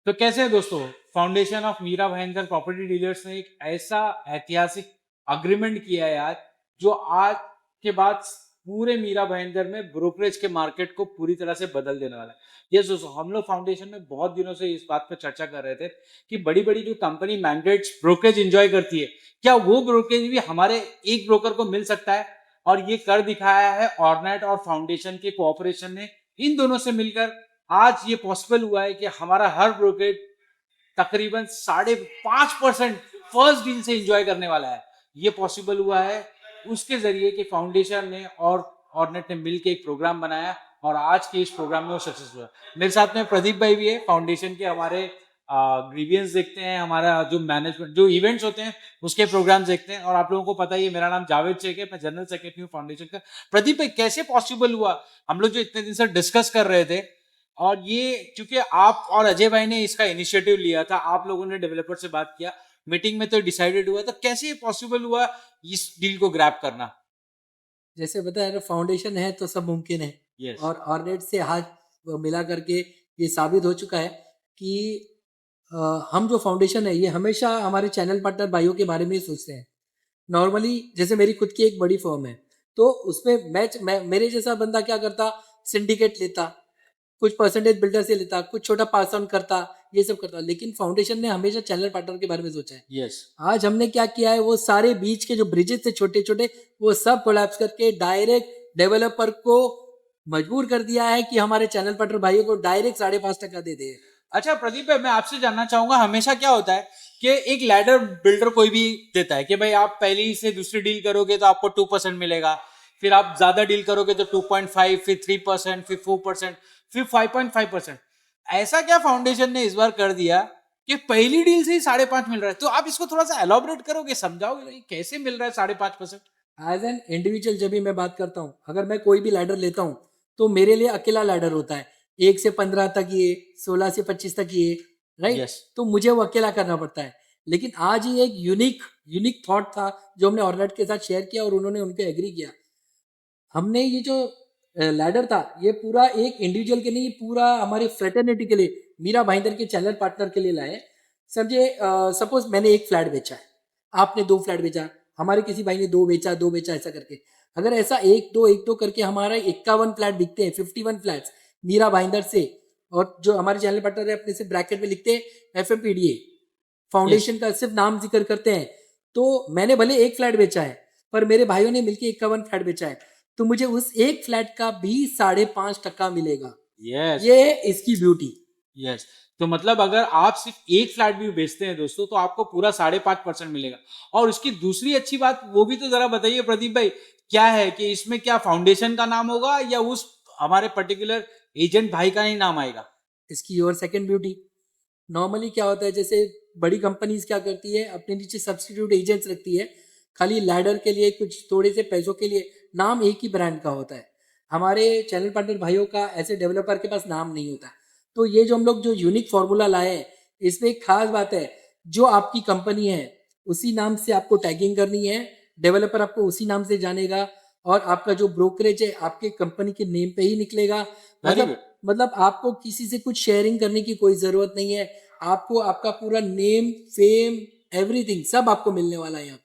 तो कैसे है दोस्तों, foundation of Mira Bhayandar property dealers ने एक ऐसा ऐतिहासिक अग्रीमेंट किया है यार, जो आज के बाद पूरे मीरा भाईंदर में ब्रोकरेज के मार्केट को पूरी तरह से बदल देने वाला है। ये दोस्तों, हम लोग फाउंडेशन में बहुत दिनों से इस बात पर चर्चा कर रहे थे कि बड़ी बड़ी जो कंपनी मैंडेट्स ब्रोकरेज एंजॉय करती है, क्या वो ब्रोकरेज भी हमारे एक ब्रोकर को मिल सकता है। और ये कर दिखाया है ऑर्नेट और फाउंडेशन के कोऑपरेशन ने। इन दोनों से मिलकर आज ये पॉसिबल हुआ है कि हमारा हर ब्रोकरेज तकरीबन 5.5% फर्स्ट डील से एंजॉय करने वाला है। ये पॉसिबल हुआ है उसके जरिए कि फाउंडेशन ने और ऑर्नेट ने मिलकर एक प्रोग्राम बनाया, और आज के इस प्रोग्राम में वो सक्सेसफुल हुआ। मेरे साथ में प्रदीप भाई भी है, फाउंडेशन के हमारे ग्रीवियंस देखते हैं, हमारा जो मैनेजमेंट जो इवेंट्स होते हैं उसके प्रोग्राम्स देखते हैं। और आप लोगों को पता ही है, मेरा नाम जावेद शेख है, मैं जनरल सेक्रेटरी हूँ फाउंडेशन का। प्रदीप भाई, कैसे पॉसिबल हुआ, हम लोग जो इतने दिन से डिस्कस कर रहे थे, और ये क्योंकि आप और अजय भाई ने इसका इनिशिएटिव लिया था, आप लोगों ने डेवलपर से बात किया, मीटिंग में तो डिसाइडेड हुआ, तो कैसे ये पॉसिबल हुआ इस डील को ग्रैब करना। जैसे बताया ना, फाउंडेशन है तो सब मुमकिन है। यस। और ऑर्नेट से हाथ मिला करके ये साबित हो चुका है कि हम जो फाउंडेशन है ये हमेशा हमारे चैनल पार्टनर भाइयों के बारे में ही सोचते हैं। नॉर्मली जैसे मेरी खुद की एक बड़ी फर्म है, तो उसमें मैं मेरे जैसा बंदा क्या करता, सिंडिकेट लेता, कुछ परसेंटेज बिल्डर से लेता, कुछ छोटा पास ऑन करता, ये सब करता। लेकिन फाउंडेशन ने हमेशा चैनल पार्टनर के बारे में सोचा है। यस। आज हमने क्या किया है, वो सारे बीच के जो ब्रिजेस थे छोटे छोटे, वो सब कोलैप्स करके डायरेक्ट डेवलपर को मजबूर कर दिया है कि हमारे चैनल पार्टनर भाइयों को डायरेक्ट 5.5% दे दे। अच्छा प्रदीप भाई, मैं आपसे जानना चाहूंगा, हमेशा क्या होता है कि एक लैडर बिल्डर कोई भी देता है कि भाई आप पहली से दूसरी डील करोगे तो आपको 2% मिलेगा, फिर आप ज्यादा डील करोगे तो 2.5, फिर 3%, फिर 4%, फिर 5.5%। ऐसा क्या फाउंडेशन ने इस बार कर दिया कि पहली डील से ही 5.5 मिल रहा है? तो आप इसको थोड़ा सा एलोबरेट करोगे, समझाओगे कि कैसे मिल रहा है 5.5%? एज एन इंडिविजुअल जब भी मैं बात करता हूँ, अगर मैं कोई भी लैडर लेता हूँ तो मेरे लिए अकेला लैडर होता है। 1 से 15 तक ये, 16 से 25 तक ये, राइट। यस। तो मुझे वो अकेला करना पड़ता है। लेकिन आज ही एक यूनिक यूनिक थॉट था जो हमने ऑर्नेट के साथ शेयर किया और उन्होंने उनके एग्री किया। हमने ये जो लैडर था, ये पूरा एक इंडिविजुअल के नहीं, पूरा हमारे फ्रेटर्निटी के लिए, मीरा भाईंदर के चैनल पार्टनर के लिए लाए। समझे, सपोज मैंने एक फ्लैट बेचा है, आपने 2 फ्लैट बेचा, हमारे किसी भाई ने 2 बेचा ऐसा करके। अगर ऐसा एक दो करके हमारा 51 फ्लैट बिकते हैं, 51 फ्लैट्स मीरा भाईंदर से। और जो हमारे चैनल पार्टनर है अपने से ब्रैकेट में लिखते हैं FMPDA, यस। फाउंडेशन का सिर्फ नाम जिक्र करते हैं। तो मैंने भले एक फ्लैट बेचा है, पर मेरे भाइयों ने मिलकर 51 फ्लैट बेचा है, तो मुझे उस एक फ्लैट का भी 5.5% मिलेगा। यस। ये है इसकी ब्यूटी। यस। तो मतलब अगर आप सिर्फ एक फ्लैट भी बेचते हैं दोस्तों, तो आपको पूरा 5.5% मिलेगा। और उसकी दूसरी अच्छी बात वो भी तो जरा बताइए प्रदीप भाई, क्या है कि इसमें क्या फाउंडेशन का नाम होगा या उस हमारे पर्टिकुलर एजेंट भाई का ही नाम आएगा? इसकी और सेकंड ब्यूटी, नॉर्मली क्या होता है, जैसे बड़ी कंपनीज क्या करती है, अपने नीचे सब्सटीट्यूट एजेंट्स रखती है, खाली लैडर के लिए, कुछ थोड़े से पैसों के लिए। नाम एक ही ब्रांड का होता है। हमारे चैनल पार्टनर भाइयों का ऐसे डेवलपर के पास नाम नहीं होता। तो ये जो हम लोग जो यूनिक फॉर्मूला लाए हैं, इसमें एक खास बात है, जो आपकी कंपनी है उसी नाम से आपको टैगिंग करनी है, डेवलपर आपको उसी नाम से जानेगा, और आपका जो ब्रोकरेज है आपके कंपनी के नेम पे ही निकलेगा। वेरी मतलब गुड। मतलब आपको किसी से कुछ शेयरिंग करने की कोई जरूरत नहीं है। आपको आपका पूरा नेम, फेम, एवरीथिंग सब आपको मिलने वाला है यहाँ पे।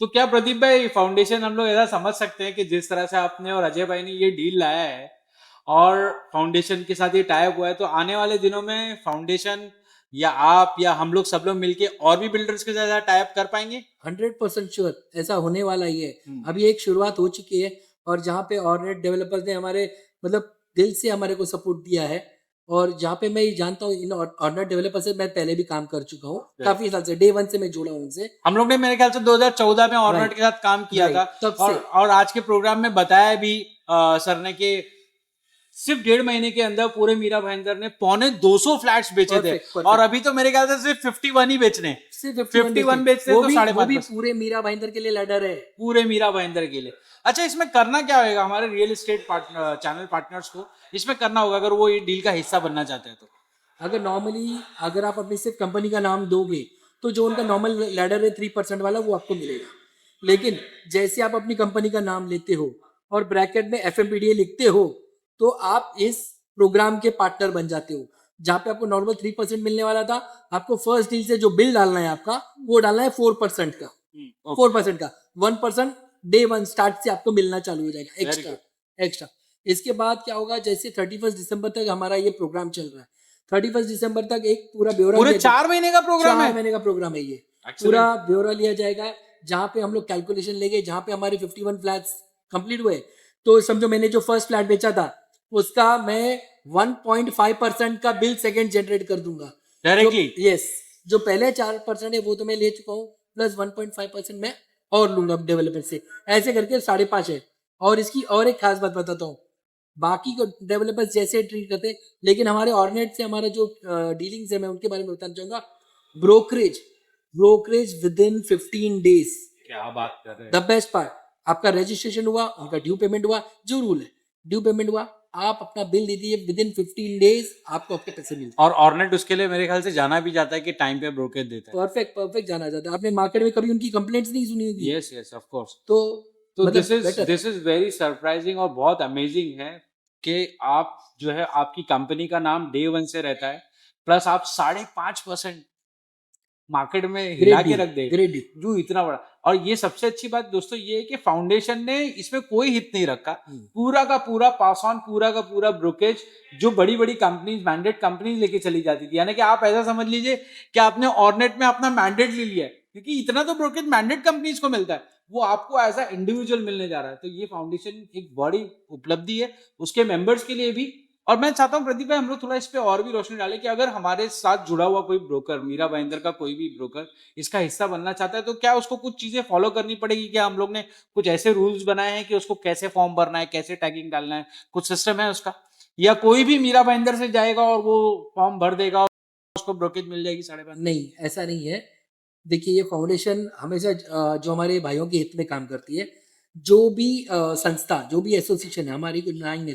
तो क्या प्रदीप भाई, फाउंडेशन हम लोग ऐसा समझ सकते हैं कि जिस तरह से आपने और अजय भाई ने ये डील लाया है और फाउंडेशन के साथ ये टाइप हुआ है, तो आने वाले दिनों में फाउंडेशन या आप या हम लोग सब लोग मिलके और भी बिल्डर्स के साथ टाइप कर पाएंगे? 100% श्योर ऐसा होने वाला ही है। हम्म। अभी एक शुरुआत हो चुकी है, और जहाँ पे ऑर्नेट डेवलपर्स ने हमारे मतलब दिल से हमारे को सपोर्ट दिया है। और जहाँ पे मैं ये जानता हूँ, इन ऑर्नेट डेवलपर से मैं पहले भी काम कर चुका हूँ, काफी साल से, डे 1 से मैं जुड़ा हूँ उनसे। हम लोग ने मेरे ख्याल से 2014 में ऑर्नेट राइट, के साथ काम किया था। राइट, तब और से। और आज के प्रोग्राम में बताया भी सर ने कि सिर्फ 1.5 महीने के अंदर पूरे मीरा भाईंदर ने 250 फ्लैट्स बेचे थे। परफेक्ट, और परफेक्ट। अभी तो मेरे ख्याल से सिर्फ 51 ही बेचने हैं। सिर्फ 51 बेचते 51 हैं, बेचते तो साढ़े वो पांच भी परसेंट पूरे मीरा भाईंदर के लिए लैडर है। पूरे मीरा भाईंदर के लिए। अच्छा, इसमें करना क्या होगा हमारे real estate partner channel partners को? इसमें करना होगा अगर वो ये डील का हिस्सा बनना चाहते हैं तो? अगर नॉर्मली, अगर आप अपनी सिर्फ कंपनी का नाम दोगे, तो जो उनका नॉर्मल लैडर है 3% वाला, वो आपको मिलेगा। लेकिन जैसे आप अपनी कंपनी का नाम लेते हो और ब्रैकेट में FMPDA लिखते हो, तो आप इस प्रोग्राम के पार्टनर बन जाते हो। जहाँ पे आपको नॉर्मल 3% मिलने वाला था, आपको फर्स्ट डील से जो बिल डालना है आपका, वो डालना है 4% का, 4% का, 1% डे वन स्टार्ट से आपको मिलना चालू हो जाएगा Very एक्स्ट्रा। इसके बाद क्या होगा, जैसे 31 दिसंबर तक हमारा ये प्रोग्राम चल रहा है, 31 दिसंबर तक एक पूरा ब्यौरा पूरे लिया जाएगा। 4 महीने का प्रोग्राम 4 है। महीने का प्रोग्राम है ये, Excellent. पूरा ब्यौरा लिया जाएगा, जहाँ पे हम लोग कैलकुलेशन लेंगे, जहाँ पे हमारे 51 फ्लैट्स कंप्लीट हुए, तो समझो मैंने जो फर्स्ट फ्लैट बेचा था उसका मैं 1.5% का बिल सेकंड जनरेट कर दूंगा Directly? यस, जो पहले 4% है वो तो मैं ले चुका हूँ, प्लस 1.5% मैं और लूंगा डेवलपर से, ऐसे करके 5.5 है। और इसकी और एक खास बात बताता हूँ, बाकी को डेवलपर्स जैसे ट्रीट करते हैं, लेकिन हमारे ऑर्डिनेट से हमारा जो डीलिंग्स है मैं उनके बारे में बताना चाहूंगा। ब्रोकरेज विद इन 15 डेज, क्या बात कर रहे हैं। द बेस्ट पार्ट, आपका रजिस्ट्रेशन हुआ, उनका ड्यू पेमेंट हुआ, जो रूल है ड्यू पेमेंट हुआ, आप अपना बिल दे दीजिए, विद इन 15 डेज आपको आपके पैसे मिलते हैं। और ऑर्नेट उसके लिए मेरे ख्याल से जाना भी जाता है कि टाइम पे ब्रोकेज देता है। परफेक्ट जाना जाता है। आपने मार्केट में कभी उनकी कंप्लेंट्स नहीं सुनी होगी। Yes yes of course. तो तो मतलब दिस इज वेरी सरप्राइजिंग और बहुत अमेजिंग है कि आप जो है आपकी कंपनी का नाम डे वन से रहता है, प्लस आप 5.5% मार्केट में हिला के रख दे, ग्रेट डील। जो इतना बड़ा। और ये सबसे अच्छी बात दोस्तों ये है कि फाउंडेशन ने इसमें कोई हित नहीं रखा, पूरा का पूरा पास ऑन, पूरा का पूरा ब्रोकेज जो बड़ी बड़ी कंपनीज, मैंडेट कंपनीज लेके चली जाती थी। यानी कि आप ऐसा समझ लीजिए कि आपने ऑर्नेट में अपना मैंडेट ले लिया है, क्योंकि इतना तो ब्रोकेज मैंडेट कंपनीज को मिलता है, वो आपको एज अ इंडिविजुअल मिलने जा रहा है। तो ये फाउंडेशन एक बड़ी उपलब्धि है उसके मेंबर्स के लिए भी। और मैं चाहता हूँ प्रदीप भाई हम लोग थोड़ा इस पे और भी रोशनी डालें कि अगर हमारे साथ जुड़ा हुआ कोई ब्रोकर, मीरा भाईंदर का कोई भी ब्रोकर इसका हिस्सा बनना चाहता है, तो क्या उसको कुछ चीजें फॉलो करनी पड़ेगी? क्या हम लोग ने कुछ ऐसे रूल्स बनाए हैं कि उसको कैसे फॉर्म भरना है, कैसे टैगिंग डालना है, कुछ सिस्टम है उसका? या कोई भी मीरा भाईंदर से जाएगा और वो फॉर्म भर देगा और उसको ब्रोकेज मिल जाएगी 5.5? नहीं, ऐसा नहीं है। देखिए ये फाउंडेशन हमेशा जो हमारे भाइयों के हित में काम करती है। जो भी संस्था, जो भी एसोसिएशन है, हमारी 9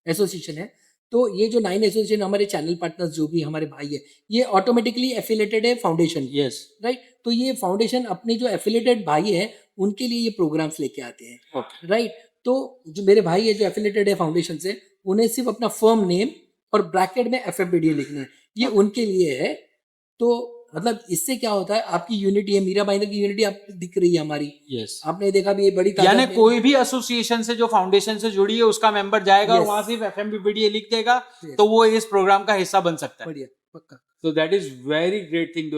एसोसिएशन है, तो ये जो 9 एसोसिएशन हमारे चैनल पार्टनर्स जो भी हमारे भाई है, ये ऑटोमेटिकली एफिलेटेड है फाउंडेशन। यस राइट, तो ये फाउंडेशन अपने जो एफिलेटेड भाई है उनके लिए ये प्रोग्राम्स लेके आते हैं। ओके राइट, तो जो मेरे भाई है जो एफिलेटेड है फाउंडेशन से, उन्हें सिर्फ अपना फर्म नेम और ब्रैकेट में एफएफबीडी लिखना है, ये उनके लिए है। तो मतलब इससे क्या होता है, आपकी यूनिटी है, मीरा भाईंदर की यूनिटी आप दिख रही है हमारी। यस आपने देखा भी ये बड़ी यानी तादाद में- कोई भी एसोसिएशन से जो फाउंडेशन से जुड़ी है उसका मेंबर जाएगा और Yes. वहां सिर्फ एफएमबीपीडीए लिख देगा Yes. तो वो इस प्रोग्राम का हिस्सा बन सकता है। बढ़िया, पक्का। तो that is very great thing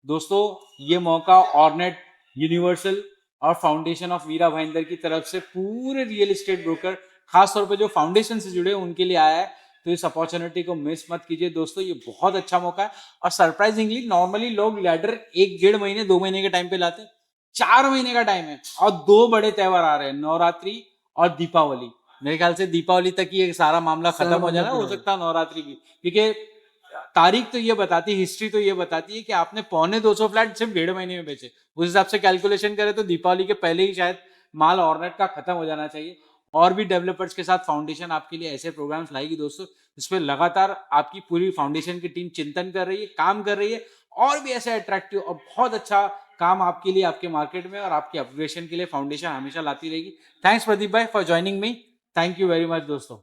दोस्तों ये मौका ऑर्नेट, यूनिवर्सल और फाउंडेशन ऑफ वीरा भाईंदर की तरफ से पूरे रियल एस्टेट ब्रोकर, खासतौर पे जो फाउंडेशन से जुड़े हैं उनके लिए आया है। तो इस अपॉर्चुनिटी को मिस मत कीजिए दोस्तों, ये बहुत अच्छा मौका है। और सरप्राइजिंगली नॉर्मली लोग लैडर 1-1.5 महीने 2 महीने के टाइम पे लाते हैं, 4 महीने का टाइम है। और 2 बड़े त्योहार आ रहे हैं, नवरात्रि और दीपावली। मेरे ख्याल से दीपावली तक ही ये सारा मामला खत्म हो जाना, हो सकता है नवरात्रि भी, क्योंकि तारीख तो ये बताती है, हिस्ट्री तो ये बताती है कि आपने 250 फ्लैट सिर्फ 1.5 महीने में बेचे। उस हिसाब से कैलकुलेशन करें तो दीपावली के पहले ही शायद माल ऑर्नेट का खत्म हो जाना चाहिए। और भी डेवलपर्स के साथ फाउंडेशन आपके लिए ऐसे प्रोग्राम्स लाएगी दोस्तों, जिसपे लगातार आपकी पूरी फाउंडेशन की टीम चिंतन कर रही है, काम कर रही है, और भी ऐसे अट्रैक्टिव और बहुत अच्छा काम आपके लिए, आपके मार्केट में और आपके अपग्रेडेशन के लिए फाउंडेशन हमेशा लाती रहेगी। थैंक्स प्रदीप भाई for joining me. Thank you very much दोस्तों।